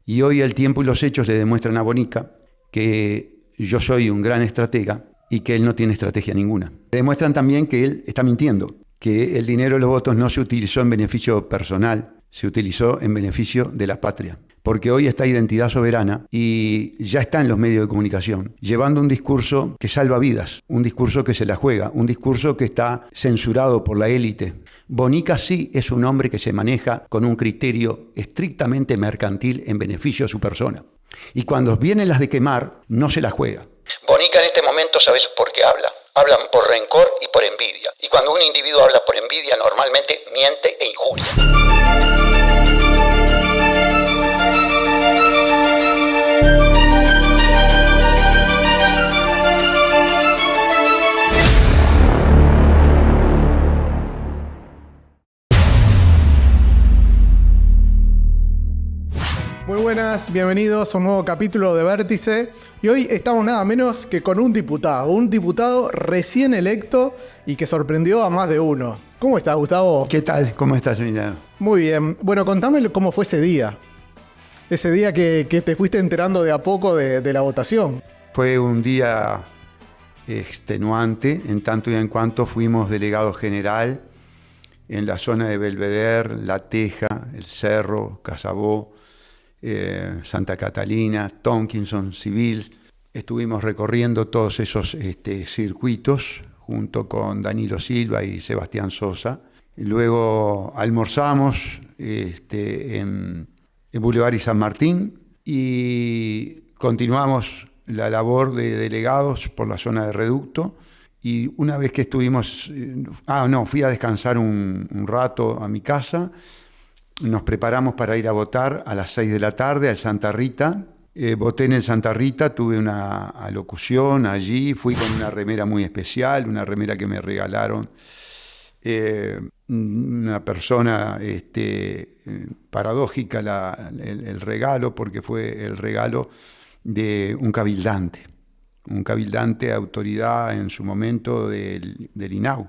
Y hoy el tiempo y los hechos le demuestran a Bonica que yo soy un gran estratega y que él no tiene estrategia ninguna. Le demuestran también que él está mintiendo, que el dinero de los votos no se utilizó en beneficio personal, se utilizó en beneficio de la patria. Porque hoy está Identidad Soberana y ya está en los medios de comunicación, llevando un discurso que salva vidas, un discurso que se la juega, un discurso que está censurado por la élite. Bonica sí es un hombre que se maneja con un criterio estrictamente mercantil en beneficio de su persona. Y cuando vienen las de quemar, no se la juega. Bonica en este momento, ¿sabes por qué habla? Hablan por rencor y por envidia. Y cuando un individuo habla por envidia, normalmente miente e injuria. Muy buenas, bienvenidos a un nuevo capítulo de Vértice. Y hoy estamos nada menos que con un diputado recién electo y que sorprendió a más de uno. ¿Cómo estás, Gustavo? ¿Qué tal? ¿Cómo estás, Emiliano? Muy bien. Bueno, contame cómo fue ese día. Ese día que te fuiste enterando de a poco de la votación. Fue un día extenuante, en tanto y en cuanto fuimos delegado general en la zona de Belvedere, La Teja, El Cerro, Casabó, Santa Catalina, Tonkinson, Civil. Estuvimos recorriendo todos esos circuitos junto con Danilo Silva y Sebastián Sosa. Luego almorzamos en Boulevard y San Martín y continuamos la labor de delegados por la zona de Reducto. Y una vez que estuvimos... fui a descansar un rato a mi casa. Nos preparamos para ir a votar a las 6 de la tarde al Santa Rita. Voté en el Santa Rita, tuve una alocución allí, fui con una remera muy especial, una remera que me regalaron una persona paradójica el regalo, porque fue el regalo de un cabildante autoridad en su momento del INAU.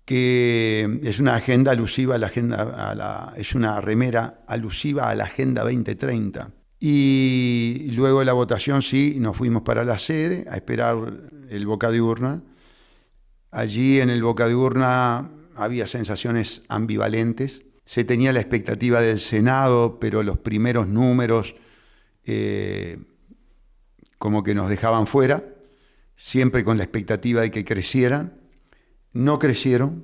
Que es una agenda alusiva a la agenda, es una remera alusiva a la Agenda 2030. Y luego de la votación sí, nos fuimos para la sede a esperar el boca de urna. Allí en el boca de urna había sensaciones ambivalentes. Se tenía la expectativa del Senado, pero los primeros números como que nos dejaban fuera, siempre con la expectativa de que crecieran. No crecieron,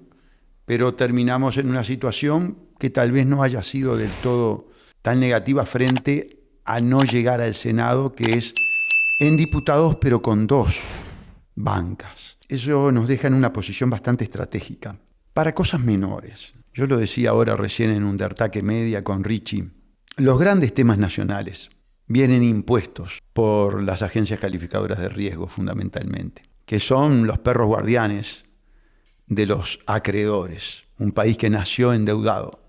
pero terminamos en una situación que tal vez no haya sido del todo tan negativa frente a no llegar al Senado, que es en diputados, pero con 2 bancas. Eso nos deja en una posición bastante estratégica para cosas menores. Yo lo decía ahora recién en un Dertaque Media con Richie. Los grandes temas nacionales vienen impuestos por las agencias calificadoras de riesgo, fundamentalmente, que son los perros guardianes de los acreedores, un país que nació endeudado.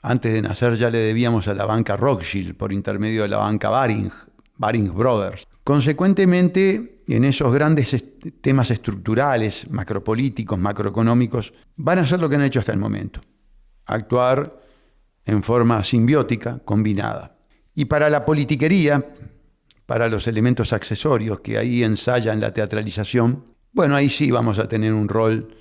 Antes de nacer ya le debíamos a la banca Rothschild por intermedio de la banca Baring Brothers. Consecuentemente, en esos grandes temas estructurales, macropolíticos, macroeconómicos, van a hacer lo que han hecho hasta el momento: actuar en forma simbiótica, combinada. Y para la politiquería, para los elementos accesorios que ahí ensayan la teatralización, bueno, ahí sí vamos a tener un rol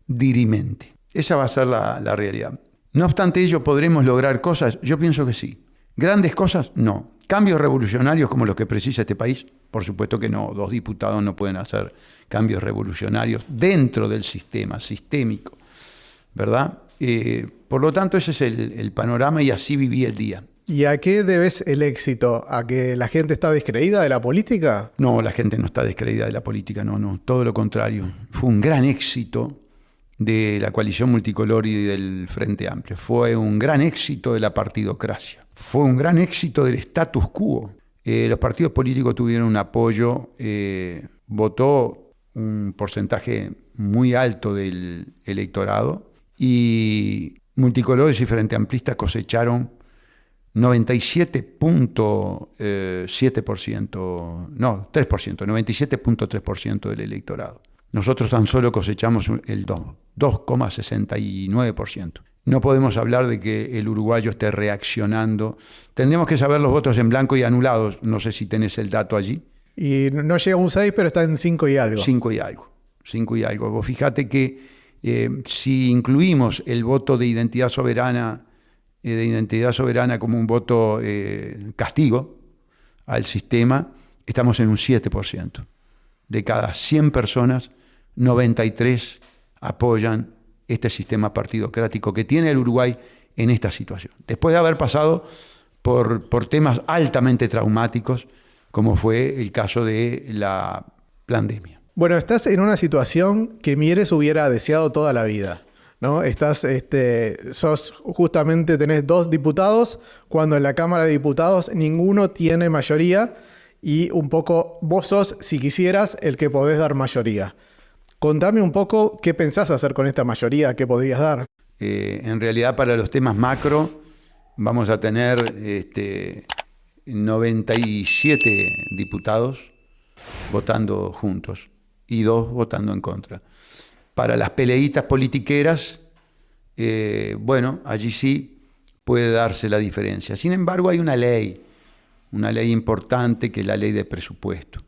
dirimente. Esa va a ser la realidad. No obstante ello, ¿podremos lograr cosas? Yo pienso que sí. ¿Grandes cosas? No. ¿Cambios revolucionarios como los que precisa este país? Por supuesto que no. 2 diputados no pueden hacer cambios revolucionarios dentro del sistema sistémico, ¿verdad? Por lo tanto, ese es el panorama y así viví el día. ¿Y a qué debes el éxito? ¿A que la gente está descreída de la política? No, la gente no está descreída de la política, no, todo lo contrario. Fue un gran éxito de la coalición multicolor y del Frente Amplio. Fue un gran éxito de la partidocracia. Fue un gran éxito del status quo. Los partidos políticos tuvieron un apoyo, votó un porcentaje muy alto del electorado y multicolores y Frente Amplistas cosecharon 97.3% del electorado. Nosotros tan solo cosechamos el 2,69%. No podemos hablar de que el uruguayo esté reaccionando. Tendríamos que saber los votos en blanco y anulados. No sé si tenés el dato allí. Y no llega a un 6, pero está en 5 y algo. 5 y algo. 5 y algo. Vos fíjate que si incluimos el voto de identidad soberana como un voto castigo al sistema, estamos en un 7%. De cada 100 personas, 93 apoyan este sistema partidocrático que tiene el Uruguay en esta situación. Después de haber pasado por temas altamente traumáticos, como fue el caso de la pandemia. Bueno, estás en una situación que Mieres hubiera deseado toda la vida, ¿no? Tenés 2 diputados, cuando en la Cámara de Diputados ninguno tiene mayoría, y un poco vos sos, si quisieras, el que podés dar mayoría. Contame un poco qué pensás hacer con esta mayoría, qué podrías dar. En realidad, para los temas macro, vamos a tener 97 diputados votando juntos y 2 votando en contra. Para las peleitas politiqueras, allí sí puede darse la diferencia. Sin embargo, hay una ley importante que es la ley de presupuesto.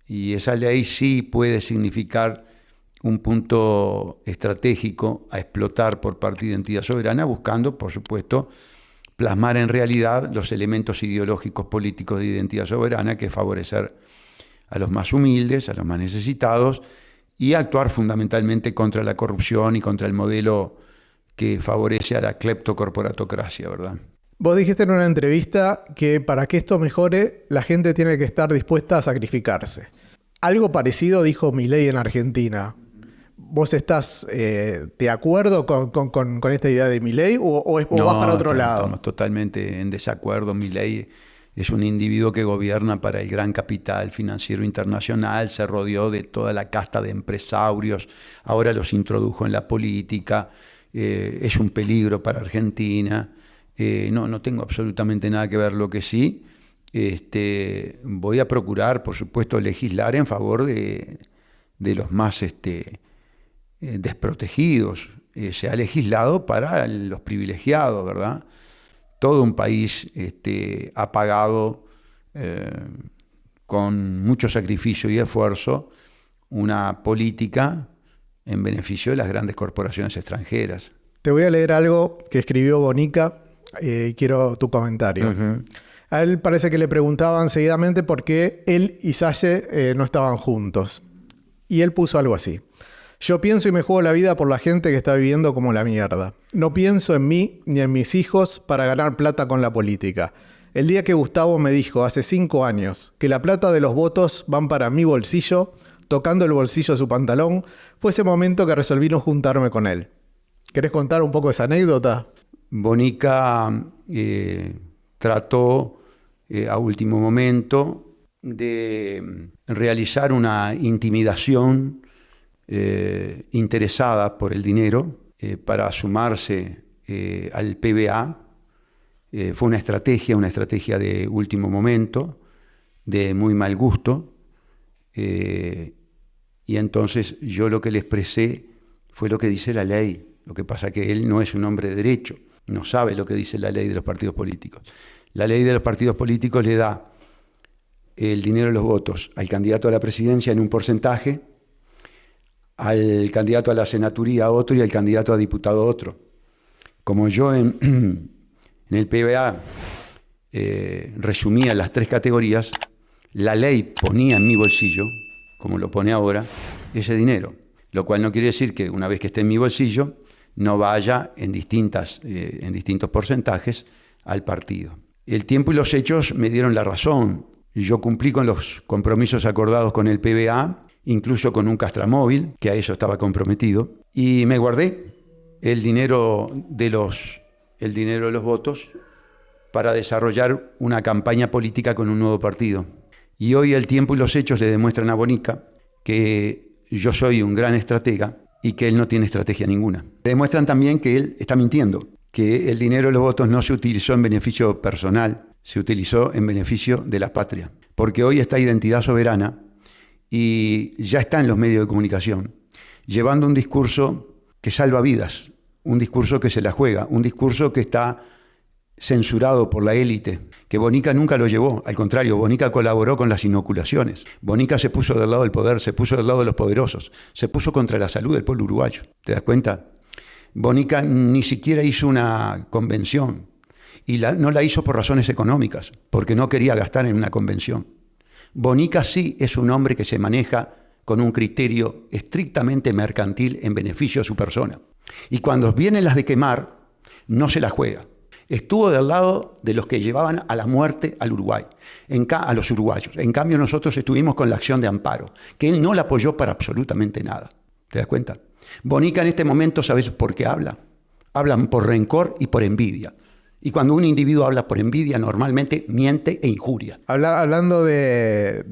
Y esa ley sí puede significar un punto estratégico a explotar por parte de Identidad Soberana, buscando, por supuesto, plasmar en realidad los elementos ideológicos políticos de Identidad Soberana, que es favorecer a los más humildes, a los más necesitados, y actuar fundamentalmente contra la corrupción y contra el modelo que favorece a la cleptocorporatocracia, ¿verdad? Vos dijiste en una entrevista que para que esto mejore, la gente tiene que estar dispuesta a sacrificarse. Algo parecido dijo Milei en Argentina. ¿Vos estás de acuerdo con esta idea de Milei o vas para otro lado? Estamos totalmente en desacuerdo. Milei es un individuo que gobierna para el gran capital financiero internacional, se rodeó de toda la casta de empresarios, ahora los introdujo en la política, es un peligro para Argentina. No tengo absolutamente nada que ver. Lo que sí, voy a procurar, por supuesto, legislar en favor de los más desprotegidos. Se ha legislado para los privilegiados, ¿verdad? Todo un país ha pagado con mucho sacrificio y esfuerzo una política en beneficio de las grandes corporaciones extranjeras. Te voy a leer algo que escribió Bonica y quiero tu comentario. Uh-huh. A él parece que le preguntaban seguidamente por qué él y Salle no estaban juntos. Y él puso algo así. Yo pienso y me juego la vida por la gente que está viviendo como la mierda. No pienso en mí ni en mis hijos para ganar plata con la política. El día que Gustavo me dijo, hace 5 años, que la plata de los votos van para mi bolsillo, tocando el bolsillo de su pantalón, fue ese momento que resolví no juntarme con él. ¿Querés contar un poco esa anécdota? Bonica trató a último momento de realizar una intimidación interesada por el dinero para sumarse al PBA. Fue una estrategia de último momento, de muy mal gusto, y entonces yo lo que le expresé fue lo que dice la ley. Lo que pasa es que él no es un hombre de derecho, no sabe lo que dice la ley de los partidos políticos. La ley de los partidos políticos le da el dinero de los votos al candidato a la presidencia en un porcentaje, al candidato a la senaturía otro y al candidato a diputado otro. Como yo en el PBA resumía las 3 categorías, la ley ponía en mi bolsillo, como lo pone ahora, ese dinero. Lo cual no quiere decir que una vez que esté en mi bolsillo, no vaya en distintos porcentajes al partido. El tiempo y los hechos me dieron la razón. Yo cumplí con los compromisos acordados con el PBA, incluso con un castramóvil, que a eso estaba comprometido, y me guardé el dinero de los votos para desarrollar una campaña política con un nuevo partido. Y hoy el tiempo y los hechos le demuestran a Bonica que yo soy un gran estratega y que él no tiene estrategia ninguna. Demuestran también que él está mintiendo, que el dinero de los votos no se utilizó en beneficio personal, se utilizó en beneficio de la patria. Porque hoy esta Identidad Soberana y ya está en los medios de comunicación, llevando un discurso que salva vidas, un discurso que se la juega, un discurso que está censurado por la élite, que Bonica nunca lo llevó, al contrario, Bonica colaboró con las inoculaciones. Bonica se puso del lado del poder, se puso del lado de los poderosos, se puso contra la salud del pueblo uruguayo. ¿Te das cuenta? Bonica ni siquiera hizo una convención y no la hizo por razones económicas, porque no quería gastar en una convención. Bonica sí es un hombre que se maneja con un criterio estrictamente mercantil en beneficio de su persona. Y cuando vienen las de quemar, no se la juega. Estuvo del lado de los que llevaban a la muerte al Uruguay, a los uruguayos. En cambio, nosotros estuvimos con la acción de amparo, que él no la apoyó para absolutamente nada. ¿Te das cuenta? Bonica en este momento, ¿sabes por qué habla? Hablan por rencor y por envidia. Y cuando un individuo habla por envidia, normalmente miente e injuria. Hablando de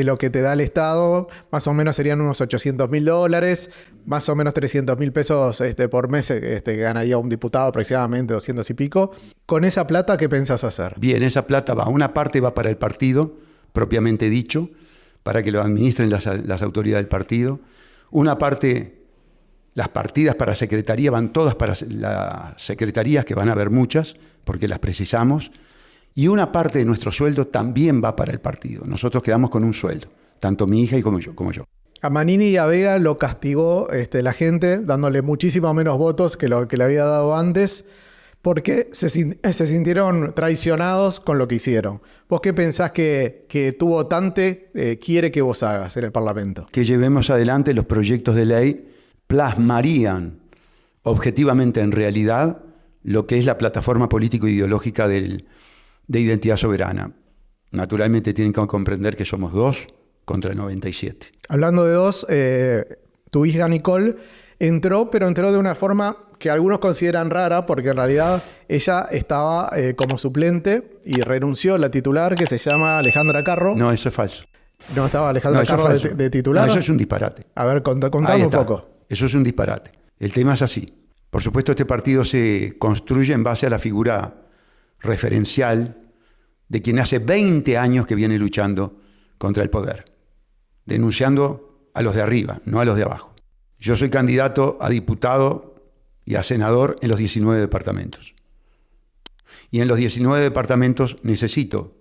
lo que te da el Estado, más o menos serían unos $800.000, más o menos 300.000 pesos por mes ganaría un diputado, aproximadamente 200 y pico. Con esa plata, ¿qué pensás hacer? Bien, esa plata una parte va para el partido, propiamente dicho, para que lo administren las autoridades del partido. Una parte... Las partidas para secretaría van todas para las secretarías, que van a haber muchas, porque las precisamos, y una parte de nuestro sueldo también va para el partido. Nosotros quedamos con un sueldo, tanto mi hija como yo. A Manini y a Vega lo castigó la gente, dándole muchísimo menos votos que lo que le había dado antes, porque se sintieron traicionados con lo que hicieron. ¿Vos qué pensás que tu votante quiere que vos hagas en el Parlamento? Que llevemos adelante los proyectos de ley plasmarían objetivamente en realidad lo que es la plataforma político-ideológica de Identidad Soberana. Naturalmente tienen que comprender que somos 2 contra el 97. Hablando de 2, tu hija Nicole entró, pero entró de una forma que algunos consideran rara, porque en realidad ella estaba como suplente y renunció la titular, que se llama Alejandra Carro. No, eso es falso. ¿No estaba Alejandra Carro de titular? No, eso es un disparate. A ver, contame un poco. Eso es un disparate. El tema es así. Por supuesto, este partido se construye en base a la figura referencial de quien hace 20 años que viene luchando contra el poder, denunciando a los de arriba, no a los de abajo. Yo soy candidato a diputado y a senador en los 19 departamentos. Y en los 19 departamentos necesito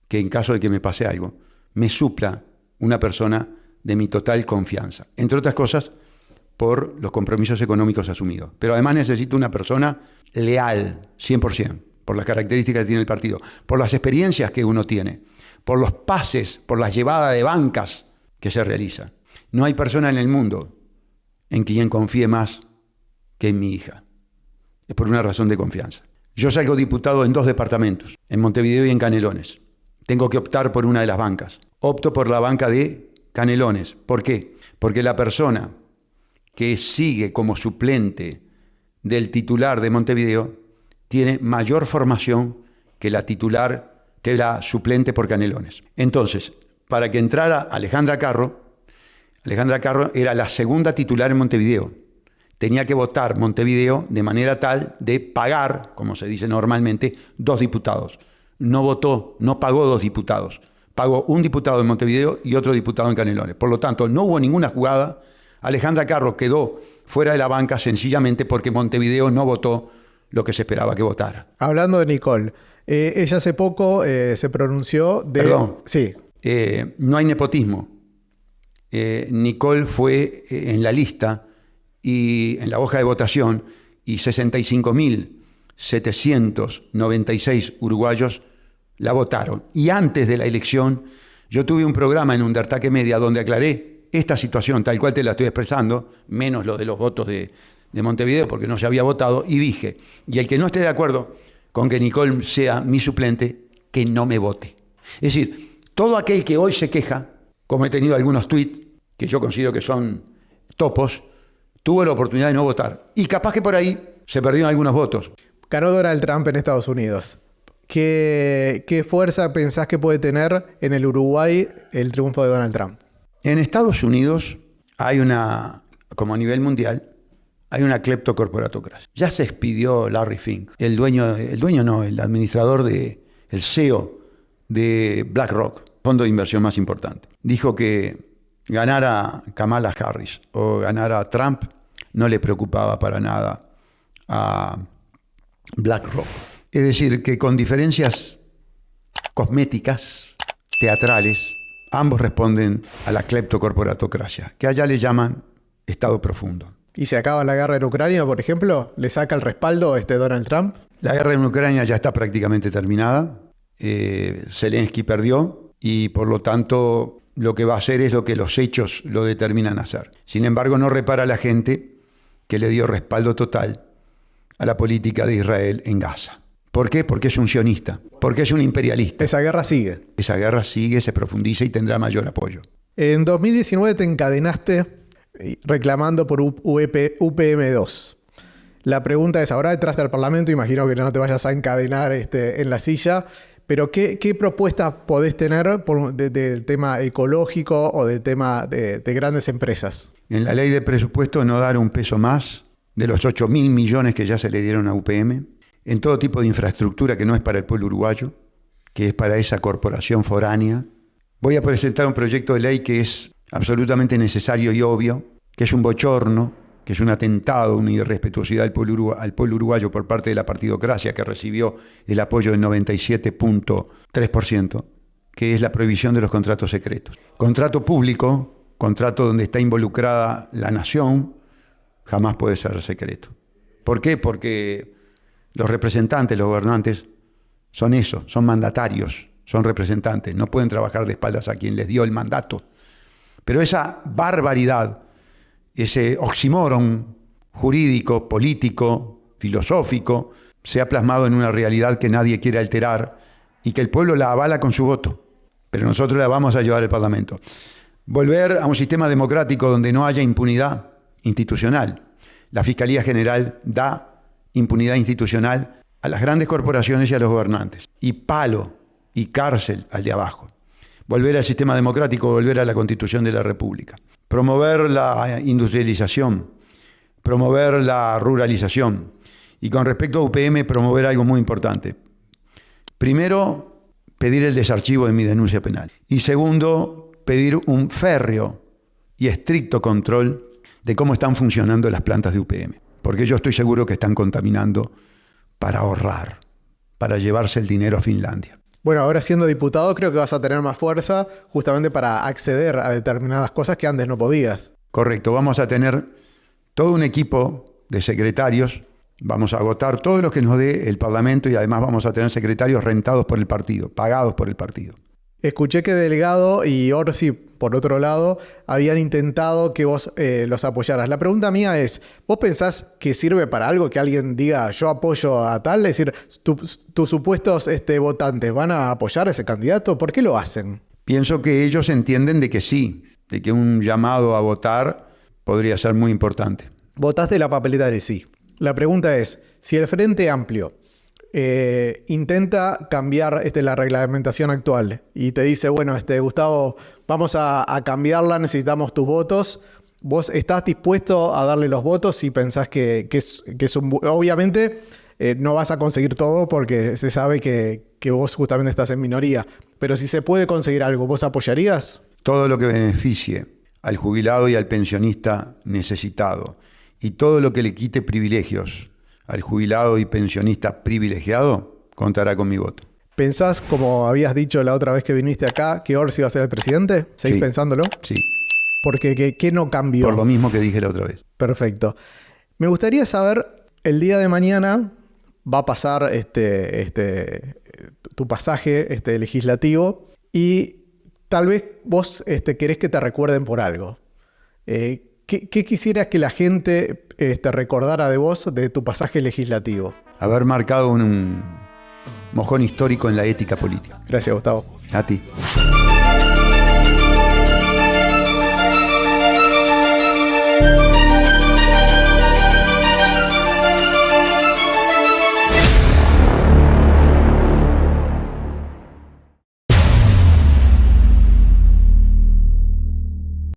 que, en caso de que me pase algo, me supla una persona de mi total confianza. Entre otras cosas, por los compromisos económicos asumidos. Pero además necesito una persona leal, 100%, por las características que tiene el partido, por las experiencias que uno tiene, por los pases, por las llevadas de bancas que se realizan. No hay persona en el mundo en quien confíe más que en mi hija. Es por una razón de confianza. Yo salgo diputado en 2 departamentos, en Montevideo y en Canelones. Tengo que optar por una de las bancas. Opto por la banca de Canelones. ¿Por qué? Porque la persona que sigue como suplente del titular de Montevideo tiene mayor formación que la titular, que la suplente por Canelones. Entonces, para que entrara Alejandra Carro era la segunda titular en Montevideo. Tenía que votar Montevideo de manera tal de pagar, como se dice normalmente, 2 diputados. No pagó 2 diputados. Pagó un diputado en Montevideo y otro diputado en Canelones. Por lo tanto, no hubo ninguna jugada. Alejandra Carro quedó fuera de la banca sencillamente porque Montevideo no votó lo que se esperaba que votara. Hablando de Nicole, ella hace poco se pronunció de... Perdón. Sí. No hay nepotismo. Nicole fue en la lista y en la hoja de votación y 65.796 uruguayos la votaron. Y antes de la elección, yo tuve un programa en Undertake Media donde aclaré esta situación, tal cual te la estoy expresando, menos lo de los votos de Montevideo, porque no se había votado, y dije, y el que no esté de acuerdo con que Nicole sea mi suplente, que no me vote. Es decir, todo aquel que hoy se queja, como he tenido algunos tuits, que yo considero que son topos, tuvo la oportunidad de no votar. Y capaz que por ahí se perdieron algunos votos. Ganó Donald Trump en Estados Unidos. ¿Qué fuerza pensás que puede tener en el Uruguay el triunfo de Donald Trump? En Estados Unidos hay como a nivel mundial, hay una cleptocorporatocracia. Ya se expidió Larry Fink, el administrador el CEO de BlackRock. fondo de inversión más importante. Dijo que ganar a Kamala Harris o ganar a Trump no le preocupaba para nada a BlackRock. Es decir, que con diferencias cosméticas, teatrales, ambos responden a la cleptocorporatocracia, que allá le llaman Estado profundo. ¿Y se acaba la guerra en Ucrania, por ejemplo? ¿Le saca el respaldo Donald Trump? La guerra en Ucrania ya está prácticamente terminada. Zelensky perdió y por lo tanto lo que va a hacer es lo que los hechos lo determinan a hacer. Sin embargo, no repara la gente que le dio respaldo total a la política de Israel en Gaza. ¿Por qué? Porque es un sionista, porque es un imperialista. Esa guerra sigue. Esa guerra sigue, se profundiza y tendrá mayor apoyo. En 2019 te encadenaste reclamando por UPM2. La pregunta es, ahora entraste al Parlamento, imagino que no te vayas a encadenar en la silla, pero ¿qué propuestas podés tener del tema ecológico o del tema de grandes empresas? En la ley de presupuesto no dar un peso más de los 8.000 millones que ya se le dieron a UPM, en todo tipo de infraestructura que no es para el pueblo uruguayo, que es para esa corporación foránea. Voy a presentar un proyecto de ley que es absolutamente necesario y obvio, que es un bochorno, que es un atentado, una irrespetuosidad al pueblo uruguayo por parte de la partidocracia, que recibió el apoyo del 97.3%, que es la prohibición de los contratos secretos. Contrato público, contrato donde está involucrada la nación, jamás puede ser secreto. ¿Por qué? Porque los representantes, los gobernantes, son eso, son mandatarios, son representantes, no pueden trabajar de espaldas a quien les dio el mandato. Pero esa barbaridad, ese oxímoron jurídico, político, filosófico, se ha plasmado en una realidad que nadie quiere alterar y que el pueblo la avala con su voto. Pero nosotros la vamos a llevar al Parlamento. Volver a un sistema democrático donde no haya impunidad institucional. La Fiscalía General da impunidad institucional a las grandes corporaciones y a los gobernantes. Y palo y cárcel al de abajo. Volver al sistema democrático, volver a la Constitución de la República. Promover la industrialización, promover la ruralización. Y con respecto a UPM, promover algo muy importante. Primero, pedir el desarchivo de mi denuncia penal. Y segundo, pedir un férreo y estricto control de cómo están funcionando las plantas de UPM. Porque yo estoy seguro que están contaminando para ahorrar, para llevarse el dinero a Finlandia. Bueno, ahora siendo diputado creo que vas a tener más fuerza justamente para acceder a determinadas cosas que antes no podías. Correcto, vamos a tener todo un equipo de secretarios, vamos a agotar todo lo que nos dé el Parlamento y además vamos a tener secretarios rentados por el partido, pagados por el partido. Escuché que Delgado y Orsi, por otro lado, habían intentado que vos los apoyaras. La pregunta mía es, ¿vos pensás que sirve para algo que alguien diga yo apoyo a tal? Es decir, tus supuestos votantes ¿van a apoyar a ese candidato? ¿Por qué lo hacen? Pienso que ellos entienden de que sí, de que un llamado a votar podría ser muy importante. Votaste la papeleta del sí. La pregunta es, si el Frente Amplio intenta cambiar la reglamentación actual y te dice, bueno, Gustavo, vamos a cambiarla, necesitamos tus votos, ¿vos estás dispuesto a darle los votos si pensás que es un... Obviamente no vas a conseguir todo porque se sabe que vos justamente estás en minoría, pero si se puede conseguir algo, ¿vos apoyarías? Todo lo que beneficie al jubilado y al pensionista necesitado y todo lo que le quite privilegios al jubilado y pensionista privilegiado, contará con mi voto. ¿Pensás, como habías dicho la otra vez que viniste acá, que Orsi va a ser el presidente? ¿Seguís pensándolo? Sí. Porque ¿qué no cambió? Por lo mismo que dije la otra vez. Perfecto. Me gustaría saber, el día de mañana va a pasar tu pasaje legislativo y tal vez vos querés que te recuerden por algo. ¿Qué quisieras que la gente recordara de vos, de tu pasaje legislativo? Haber marcado un mojón histórico en la ética política. Gracias, Gustavo. A ti.